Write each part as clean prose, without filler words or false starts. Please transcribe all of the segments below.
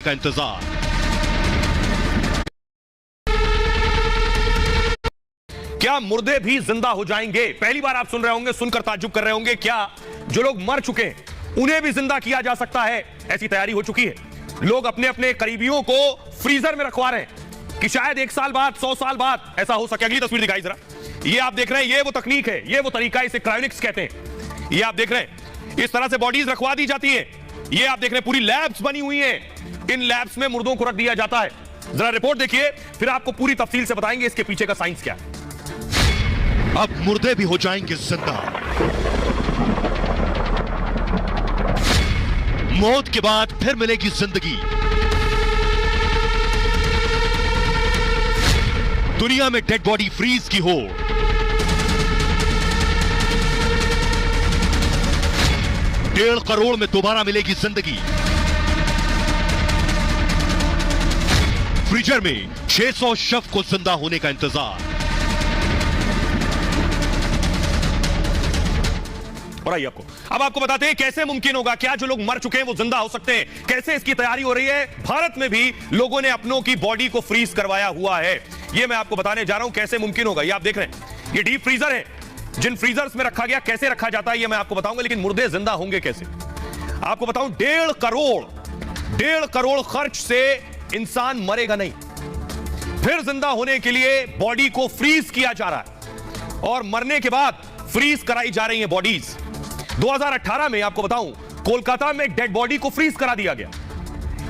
का इंतजार। क्या मुर्दे भी जिंदा हो जाएंगे? पहली बार आप सुन रहे होंगे, सुनकर ताज्जुब कर रहे होंगे। क्या जो लोग मर चुके हैं उन्हें भी जिंदा किया जा सकता है? ऐसी तैयारी हो चुकी है। लोग अपने अपने करीबियों को फ्रीजर में रखवा रहे हैं कि शायद 1 साल बाद, 100 साल बाद ऐसा हो सके। अगली तस्वीर दिखाई जरा। ये आप देख रहे हैं, ये वो तकनीक है, ये वो तरीका, इसे क्रायोनिक्स कहते हैं। ये आप देख रहे हैं, इस तरह से बॉडीज रखवा दी जाती है। ये आप देख रहे हैं, पूरी लैब्स बनी हुई हैं। इन लैब्स में मुर्दों को रख दिया जाता है। जरा रिपोर्ट देखिए, फिर आपको पूरी तफसील से बताएंगे इसके पीछे का साइंस क्या है। अब मुर्दे भी हो जाएंगे जिंदा। मौत के बाद फिर मिलेगी जिंदगी। दुनिया में डेड बॉडी फ्रीज की होड़। डेढ़ करोड़ में दोबारा मिलेगी जिंदगी। फ्रीजर में 600 शव को जिंदा होने का इंतजार। और आइए अब आपको बताते हैं कैसे मुमकिन होगा। क्या जो लोग मर चुके हैं वो जिंदा हो सकते हैं? कैसे इसकी तैयारी हो रही है? भारत में भी लोगों ने अपनों की बॉडी को फ्रीज करवाया हुआ है। ये मैं आपको बताने जा रहा हूं कैसे मुमकिन होगा। ये आप देख रहे हैं, ये डीप फ्रीजर है। जिन फ्रीजर्स में रखा गया, कैसे रखा जाता है ये मैं आपको बताऊंगा। लेकिन मुर्दे जिंदा होंगे कैसे, आपको बताऊं। 1.5 करोड़ खर्च से इंसान मरेगा नहीं। फिर जिंदा होने के लिए बॉडी को फ्रीज किया जा रहा है और मरने के बाद फ्रीज कराई जा रही है बॉडीज। 2018 में आपको बताऊं, कोलकाता में एक डेड बॉडी को फ्रीज करा दिया गया।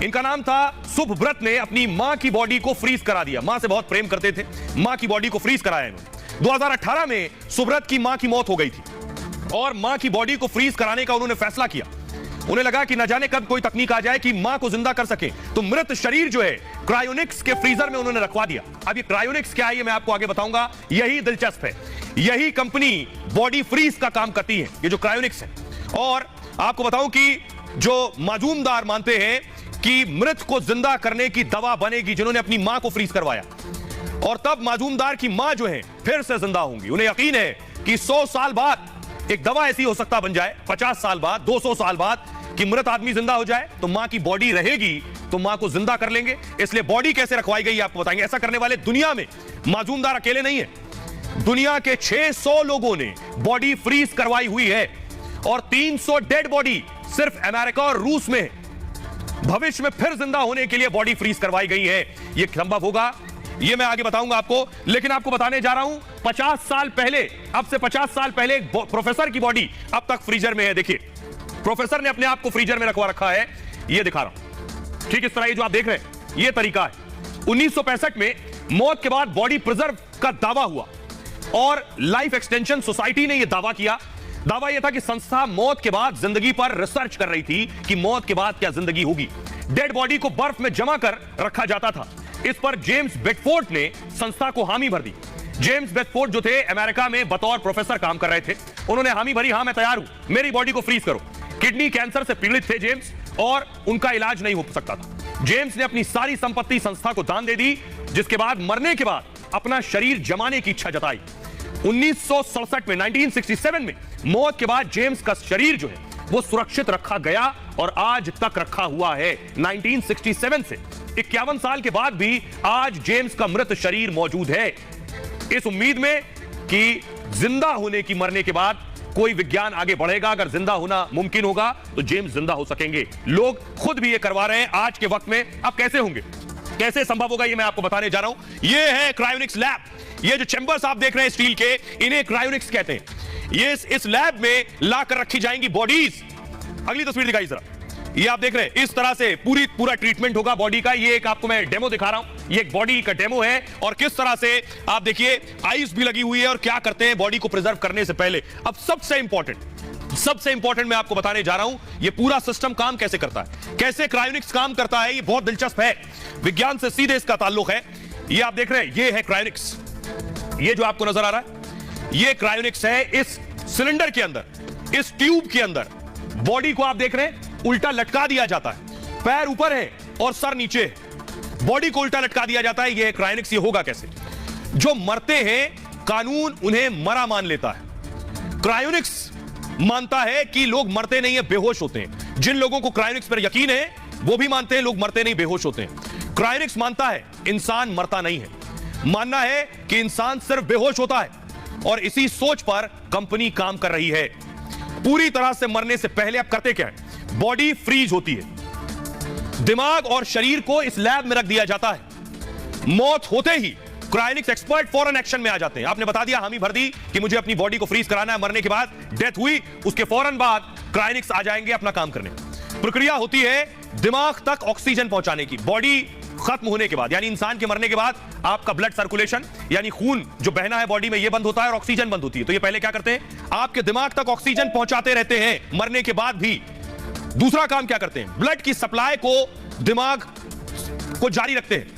इनका नाम था सुभव्रत ने अपनी मां की बॉडी को फ्रीज करा दिया। मां से बहुत प्रेम करते थे, मां की बॉडी को फ्रीज कराया इन्होंने। 2018 में सुभव्रत की मां की मौत हो गई थी और मां की बॉडी को फ्रीज कराने का उन्होंने फैसला किया। उन्हें लगा कि न जाने कब कोई तकनीक आ जाए कि मां को जिंदा कर सके, तो मृत शरीर जो है क्रायोनिक्स के फ्रीजर में उन्होंने रखवा दिया। अब ये क्रायोनिक्स क्या है ये मैं आपको आगे बताऊंगा। यही दिलचस्प है, यही कंपनी बॉडी फ्रीज का काम करती है, ये जो क्रायोनिक्स है। और आपको बताऊं कि जो माजूमदार मानते हैं कि मृत को जिंदा करने की दवा बनेगी, जिन्होंने अपनी मां को फ्रीज करवाया, और तब माजूमदार की मां जो है फिर से जिंदा होंगी। उन्हें यकीन है कि 100 साल बाद एक दवा ऐसी हो सकता बन जाए, 50 साल बाद, 200 साल बाद, कि मृत आदमी जिंदा हो जाए तो मां की बॉडी रहेगी, तो मां को जिंदा कर लेंगे। इसलिए बॉडी कैसे रखवाई गई आपको बताएंगे। ऐसा करने वाले दुनिया में माजूमदार अकेले नहीं है। दुनिया के 600 लोगों ने बॉडी फ्रीज करवाई हुई है और 300 डेड बॉडी सिर्फ अमेरिका और रूस में है। भविष्य में फिर जिंदा होने के लिए बॉडी फ्रीज करवाई गई है। यह संभव होगा, यह मैं आगे बताऊंगा आपको। लेकिन आपको बताने जा रहा हूं, 50 साल पहले, अब से 50 साल पहले एक प्रोफेसर की बॉडी अब तक फ्रीजर में है। देखिए, प्रोफेसर ने अपने आप को फ्रीजर में रखवा रखा है। यह दिखा रहा हूं, ठीक इस तरह। ये जो आप देख रहे हैं यह तरीका है। 1965 में मौत के बाद बॉडी प्रिजर्व का दावा हुआ और लाइफ एक्सटेंशन सोसाइटी ने यह दावा किया। दावा यह था कि संस्था मौत के बाद जिंदगी पर रिसर्च कर रही थी कि मौत के बाद क्या जिंदगी होगी। डेड बॉडी को बर्फ में जमा कर रखा जाता था। इस पर जेम्स बेडफोर्ड ने संस्था को हामी भर दी। जेम्स बेडफोर्ड जो थे अमेरिका में बतौर प्रोफेसर काम कर रहे थे, उन्होंने हामी भरी, हां मैं तैयार हूं, मेरी बॉडी को फ्रीज करो। किडनी कैंसर से पीड़ित थे जेम्स और उनका इलाज नहीं हो सकता था। जेम्स ने अपनी सारी संपत्ति संस्था को दान दे दी, जिसके बाद मरने के बाद अपना शरीर जमाने की इच्छा जताई। 1967 में, 1967 में मौत के बाद जेम्स का शरीर जो है वो सुरक्षित रखा गया और आज तक रखा हुआ है। 1967 से 51 साल के बाद भी आज जेम्स का मृत शरीर मौजूद है, इस उम्मीद में कि जिंदा होने की, मरने के बाद कोई विज्ञान आगे बढ़ेगा। अगर जिंदा होना मुमकिन होगा तो जेम्स जिंदा हो सकेंगे। लोग खुद भी ये करवा रहे हैं आज के वक्त में। अब कैसे होंगे, कैसे संभव होगा, ये मैं आपको बताने जा रहा हूं। ये है क्रायोनिक्स लैब। ये जो चैंबर्स आप देख रहे हैं स्टील के, इन्हें क्रायोनिक्स कहते हैं। ये इस लैब में लाकर रखी जाएंगी बॉडीज। अगली तस्वीर दिखाई जरा। ये आप देख रहे हैं, इस तरह से पूरा ट्रीटमेंट होगा बॉडी का। ये एक आपको मैं डेमो दिखा रहा हूं, ये एक बॉडी का डेमो है और किस तरह से आप देखिए आइस भी लगी हुई है और क्या करते हैं बॉडी को प्रिजर्व करने से पहले। अब सबसे इंपॉर्टेंट मैं आपको बताने जा रहा हूं, ये पूरा सिस्टम काम कैसे करता है, कैसे क्रायोनिक्स काम करता है। ये बहुत दिलचस्प है, विज्ञान से सीधे इसका ताल्लुक है। ये आप देख रहे हैं, ये है क्रायोनिक्स। ये जो आपको नजर आ रहा है ये क्रायोनिक्स है। इस सिलेंडर के अंदर, इस ट्यूब के अंदर बॉडी को आप देख रहे हैं उल्टा लटका दिया जाता है। पैर ऊपर है और सर नीचे है, बॉडी को उल्टा लटका दिया जाता है। ये क्रायोनिक्स। ये होगा कैसे? जो मरते हैं कानून उन्हें मरा मान लेता है। क्रायोनिक्स मानता है कि लोग मरते नहीं है, बेहोश होते हैं। जिन लोगों को क्रायोनिक्स पर यकीन है वो भी मानते हैं लोग मरते नहीं, बेहोश होते हैं। क्रायोनिक्स मानता है इंसान मरता नहीं है, मानना है कि इंसान सिर्फ बेहोश होता है, और इसी सोच पर कंपनी काम कर रही है। पूरी तरह से मरने से पहले आप करते क्या है? बॉडी फ्रीज होती है, दिमाग और शरीर को इस लैब में रख दिया जाता है। मौत होते ही क्रायोनिक्स एक्सपर्ट फौरन एक्शन में आ जाते हैं। आपने बता दिया, हामी भर दी कि मुझे अपनी बॉडी को फ्रीज कराना है, मरने के बाद डेथ हुई, उसके फौरन बाद क्रायोनिक्स आ जाएंगे अपना काम करने। प्रक्रिया होती है दिमाग तक ऑक्सीजन पहुंचाने की। बॉडी खत्म होने के बाद, यानी इंसान के मरने के बाद, आपका ब्लड सर्कुलेशन यानी खून जो बहना है बॉडी में, यह बंद होता है और ऑक्सीजन बंद होती है। तो ये पहले क्या करते हैं? आपके दिमाग तक ऑक्सीजन पहुंचाते रहते हैं मरने के बाद भी। दूसरा काम क्या करते हैं? ब्लड की सप्लाई को दिमाग को जारी रखते हैं।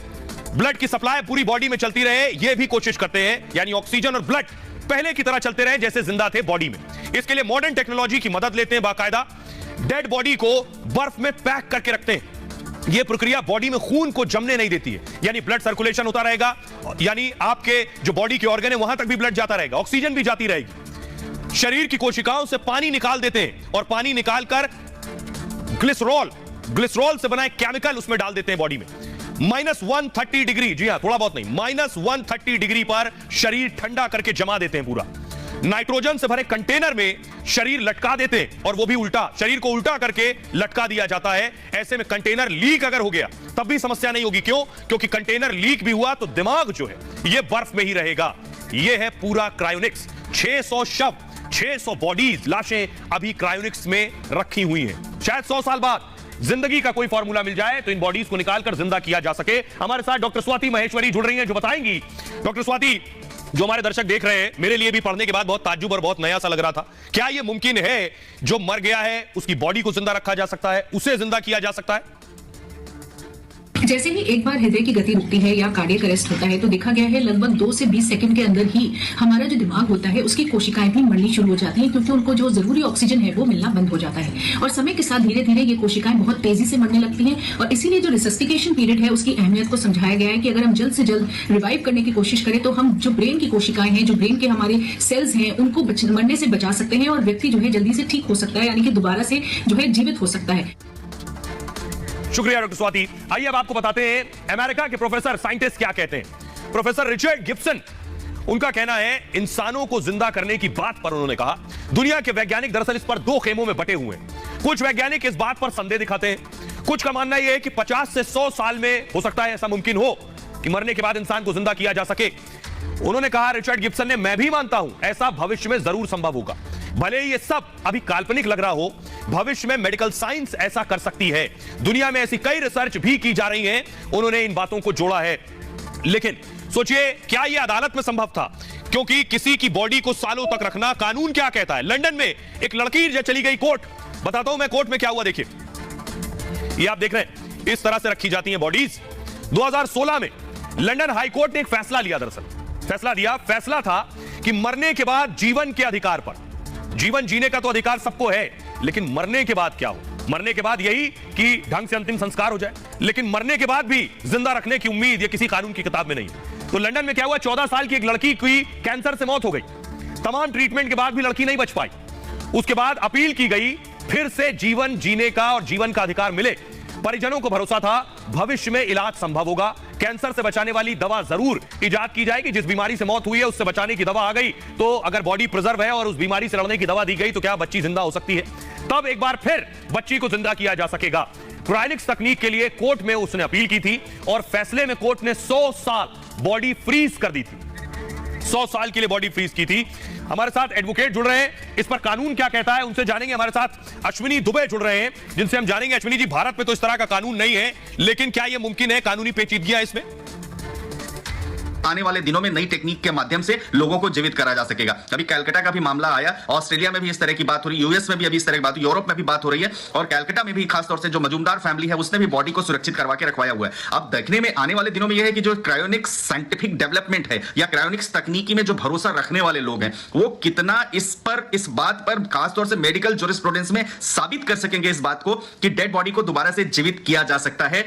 ब्लड की सप्लाई पूरी बॉडी में चलती रहे, यह भी कोशिश करते हैं, यानी ऑक्सीजन और ब्लड पहले की तरह चलते रहे जैसे जिंदा थे बॉडी में। इसके लिए मॉडर्न टेक्नोलॉजी की मदद लेते हैं। बाकायदा डेड बॉडी को बर्फ में पैक करके रखते हैं। यह प्रक्रिया बॉडी में खून को जमने नहीं देती है, यानी ब्लड सर्कुलेशन होता रहेगा, यानी आपके जो बॉडी के ऑर्गन है वहां तक भी ब्लड जाता रहेगा, ऑक्सीजन भी जाती रहेगी। शरीर की कोशिकाओं से पानी निकाल देते हैं और पानी निकालकर ग्लिसरॉल से बना एक केमिकल उसमें डाल देते हैं बॉडी में। -130 डिग्री, जी हां, थोड़ा बहुत नहीं, -130 डिग्री पर शरीर ठंडा करके जमा देते हैं पूरा। नाइट्रोजन से भरे कंटेनर में शरीर लटका देते हैं, और वो भी उल्टा, शरीर को उल्टा करके लटका दिया जाता है। ऐसे में कंटेनर लीक अगर हो गया तब भी समस्या नहीं होगी। क्यों? क्योंकि कंटेनर लीक भी हुआ तो दिमाग जो है ये बर्फ में ही रहेगा। ये है पूरा क्रायोनिक्स। 600 शव, 600 बॉडीज, लाशें अभी क्रायोनिक्स में रखी हुई हैं। शायद 100 साल बाद जिंदगी का कोई फॉर्मूला मिल जाए तो इन बॉडीज को निकालकर जिंदा किया जा सके। हमारे साथ डॉक्टर स्वाति महेश्वरी जुड़ रही हैं, जो बताएंगी। डॉक्टर स्वाति, जो हमारे दर्शक देख रहे हैं, मेरे लिए भी पढ़ने के बाद बहुत ताज्जुब और बहुत नया सा लग रहा था, क्या यह मुमकिन है जो मर गया है उसकी बॉडी को जिंदा रखा जा सकता है, उसे जिंदा किया जा सकता है? जैसे ही एक बार हृदय की गति रुकती है या कार्डियक अरेस्ट होता है तो देखा गया है लगभग 2 से 20 सेकंड के अंदर ही हमारा जो दिमाग होता है उसकी कोशिकाएं भी मरनी शुरू हो जाती हैं, क्योंकि उनको जो जरूरी ऑक्सीजन है वो मिलना बंद हो जाता है। और समय के साथ धीरे धीरे ये कोशिकाएं बहुत तेजी से मरने लगती हैं, और इसीलिए जो रिसस्टिकेशन पीरियड है उसकी अहमियत को समझाया गया है कि अगर हम जल्द से जल्द रिवाइव करने की कोशिश करें तो हम जो ब्रेन की कोशिकाएं हैं, जो ब्रेन के हमारे सेल्स हैं, उनको मरने से बचा सकते हैं और व्यक्ति जो है जल्दी से ठीक हो सकता है, यानी कि दोबारा से जो है जीवित हो सकता है। शुक्रिया डॉक्टर स्वाति। आइए अब आपको बताते हैं अमेरिका के प्रोफेसर साइंटिस्ट क्या कहते हैं। प्रोफेसर रिचर्ड गिब्सन, उनका कहना है इंसानों को जिंदा करने की बात पर उन्होंने कहा, दुनिया के वैज्ञानिक दरअसल इस पर 2 खेमों में बटे हुए हैं। कुछ वैज्ञानिक इस बात पर संदेह दिखाते हैं, कुछ का मानना यह है कि 50 से 100 साल में हो सकता है ऐसा मुमकिन हो कि मरने के बाद इंसान को जिंदा किया जा सके। उन्होंने कहा, रिचर्ड गिब्सन ने, मैं भी मानता हूं ऐसा भविष्य में जरूर संभव होगा, भले ये सब अभी काल्पनिक लग रहा हो, भविष्य में मेडिकल साइंस ऐसा कर सकती है। दुनिया में ऐसी कई रिसर्च भी की जा रही हैं। उन्होंने इन बातों को जोड़ा है। लेकिन सोचिए, क्या यह अदालत में संभव था? क्योंकि किसी की बॉडी को सालों तक रखना, कानून क्या कहता है? लंदन में एक लड़की जो चली गई कोर्ट, बताता हूं मैं कोर्ट में क्या हुआ, देखिए। ये आप देख रहे हैं, इस तरह से रखी जाती हैं बॉडीज। 2016 में लंदन हाई कोर्ट ने एक फैसला लिया, दरअसल फैसला था कि मरने के बाद जीवन के अधिकार पर, जीवन जीने का तो अधिकार सबको है, लेकिन मरने के बाद क्या हो? मरने के बाद यही कि ढंग से अंतिम संस्कार हो जाए, लेकिन मरने के बाद भी जिंदा रखने की उम्मीद ये किसी कानून की किताब में नहीं है। तो लंदन में क्या हुआ, 14 साल की एक लड़की की कैंसर से मौत हो गई। तमाम ट्रीटमेंट के बाद भी लड़की नहीं बच पाई। उसके बाद अपील की गई, फिर से जीवन जीने का और जीवन का अधिकार मिले। परिजनों को भरोसा था भविष्य में इलाज संभव होगा, कैंसर से बचाने वाली दवा जरूर इजाद की जाएगी। जिस बीमारी से मौत हुई है उससे बचाने की दवा आ गई, तो अगर बॉडी प्रिजर्व है और उस बीमारी से लड़ने की दवा दी गई तो क्या बच्ची जिंदा हो सकती है? तब एक बार फिर बच्ची को जिंदा किया जा सकेगा। क्रायोनिक्स तकनीक के लिए कोर्ट में उसने अपील की थी और फैसले में कोर्ट ने 100 साल बॉडी फ्रीज कर दी थी। 100 साल के लिए बॉडी फ्रीज की थी। हमारे साथ एडवोकेट जुड़ रहे हैं, इस पर कानून क्या कहता है उनसे जानेंगे। हमारे साथ अश्विनी दुबे जुड़ रहे हैं, जिनसे हम जानेंगे। अश्विनी जी, भारत में तो इस तरह का कानून नहीं है, लेकिन क्या यह मुमकिन है? कानूनी पेचीदगियां इसमें? आने वाले दिनों में नई टेक्निक के माध्यम से लोगों को जीवित करा जा सकेगा। अभी कैलकाटा का भी मामला आया, ऑस्ट्रेलिया में भी इस तरह की बात हो रही है, यूएस में भी अभी इस तरह की बात, यूरोप में भी बात हो रही है, और कैलकाटा में भी खासतौर से जो मजूमदार फैमिली है उसने भी बॉडी को सुरक्षित करवा के रखवाया हुआ है। अब देखने में आने वाले दिनों में यह है कि जो क्रायोनिक्स साइंटिफिक डेवलपमेंट है या क्रायोनिक्स तकनीकी में जो भरोसा रखने वाले लोग हैं वो कितना इस बात पर खासतौर से मेडिकल जूरिस्प्रूडेंस में साबित कर सकेंगे इस बात को कि डेड बॉडी को दोबारा से जीवित किया जा सकता है।